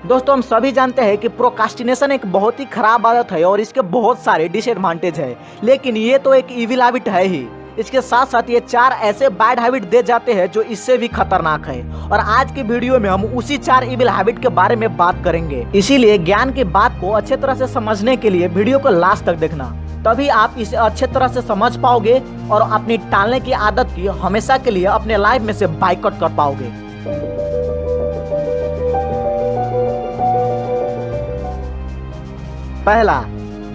दोस्तों हम सभी जानते हैं कि प्रोक्रास्टिनेशन एक बहुत ही खराब आदत है और इसके बहुत सारे डिसएडवांटेज है, लेकिन ये तो एक इविल हैबिट है ही। इसके साथ साथ ये 4 ऐसे बैड हैबिट दे जाते हैं जो इससे भी खतरनाक है। और आज की वीडियो में हम उसी 4 इविल हैबिट के बारे में बात करेंगे। इसीलिए ज्ञान की बात को अच्छे तरह से समझने के लिए वीडियो को लास्ट तक देखना, तभी आप इसे अच्छे तरह से समझ पाओगे और अपनी टालने की आदत की हमेशा के लिए अपने लाइफ में से बाइकआउट कर पाओगे। पहला,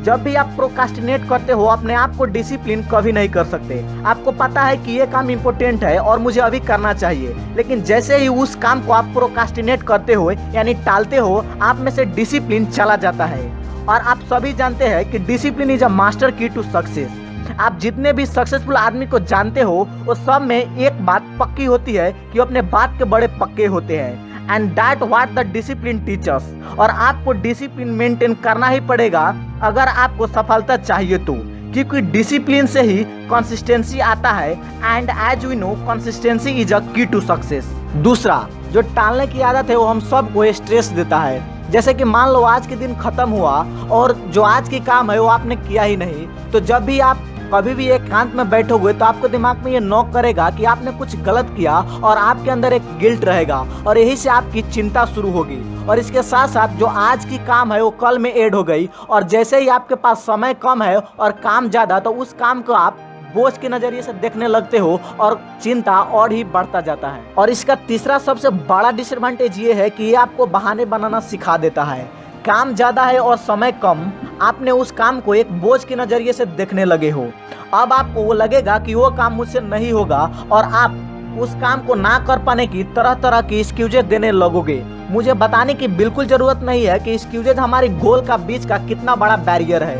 जब भी आप प्रोक्रास्टिनेट करते हो अपने आप को डिसिप्लिन कभी नहीं कर सकते। आपको पता है कि ये काम इम्पोर्टेंट है और मुझे अभी करना चाहिए, लेकिन जैसे ही उस काम को आप प्रोक्रास्टिनेट करते हो यानी टालते हो, आप में से डिसिप्लिन चला जाता है। और आप सभी जानते हैं कि डिसिप्लिन इज अ मास्टर की टू सक्सेस। आप जितने भी सक्सेसफुल आदमी को जानते हो वो सब में एक बात पक्की होती है कि वो अपने बात के बड़े पक्के होते हैं। And that what the discipline teachers. और आपको डिसिप्लिन मेंटेन करना ही पड़ेगा अगर आपको सफलता चाहिए तो, क्योंकि डिसिप्लिन से ही कंसिस्टेंसी आता है। And as we know consistency is a key to success. दूसरा, जो टालने की आदत है वो हम सबको स्ट्रेस देता है। जैसे कि मान लो आज के दिन खत्म हुआ और जो आज की काम है वो आपने किया ही नहीं, तो जब भी आप कभी भी एकांत में बैठोगे तो आपको दिमाग में ये नॉक करेगा कि आपने कुछ गलत किया और आपके अंदर एक गिल्ट रहेगा और यही से आपकी चिंता शुरू होगी। और इसके साथ साथ जो आज की काम है वो कल में ऐड हो गई, और जैसे ही आपके पास समय कम है और काम ज़्यादा, तो उस काम को आप बोझ के नजरिए से देखने लगते हो और चिंता और ही बढ़ता जाता है। और इसका तीसरा सबसे बड़ा डिसएडवांटेज ये है कि ये आपको बहाने बनाना सिखा देता है। काम ज़्यादा है और समय कम, आपने उस काम को एक बोझ के नज़रिए से देखने लगे हो। अब आपको वो लगेगा कि वो काम मुझसे नहीं होगा और आप उस काम को ना कर पाने की तरह तरह की एक्सक्यूजेज देने लगोगे। मुझे बताने की बिल्कुल ज़रूरत नहीं है कि एक्सक्यूजेज हमारी गोल का बीच का कितना बड़ा बैरियर है।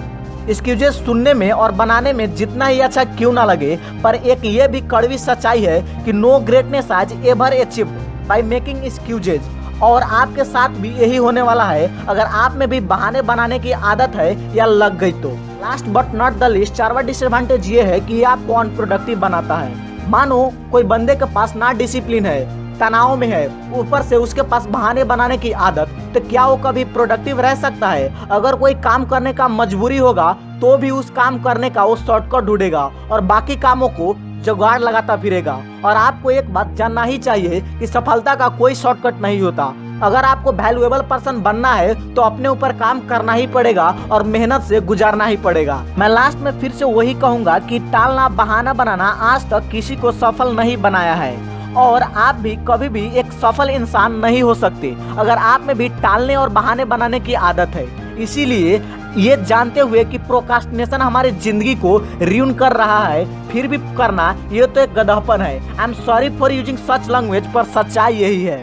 एक्सक्यूजेज सुनने में और बनाने में जितना ही अच्छा क्यों ना लगे, पर एक ये भी कड़वी सच्चाई है कि नो ग्रेटनेस आज ever achieved by making excuses. और आपके साथ भी यही होने वाला है अगर आप में भी बहाने बनाने की आदत है या लग गई तो। Last but not the least, 4वां डिसएडवांटेज ये है कि ये आपको अनप्रोडक्टिव बनाता है। मानो कोई बंदे के पास ना डिसिप्लिन है, तनाव में है, ऊपर से उसके पास बहाने बनाने की आदत, तो क्या वो कभी प्रोडक्टिव रह सकता है? अगर कोई काम करने का मजबूरी होगा तो भी उस काम करने का वो शॉर्टकट ढूंढेगा और बाकी कामों को जुगाड़ लगाता फिरेगा। और आपको एक बात जानना ही चाहिए कि सफलता का कोई शॉर्टकट नहीं होता। अगर आपको वैल्यूएबल पर्सन बनना है तो अपने ऊपर काम करना ही पड़ेगा और मेहनत से गुजारना ही पड़ेगा। मैं लास्ट में फिर से वही कहूंगा कि टालना, बहाना बनाना आज तक किसी को सफल नहीं बनाया है और आप भी कभी भी एक सफल इंसान नहीं हो सकते अगर आप में भी टालने और बहाने बनाने की आदत है। इसीलिए ये जानते हुए कि प्रोक्रास्टिनेशन हमारी जिंदगी को रियून कर रहा है, फिर भी करना ये तो एक गधपन है। I am sorry for using such language, पर सच्चाई यही है।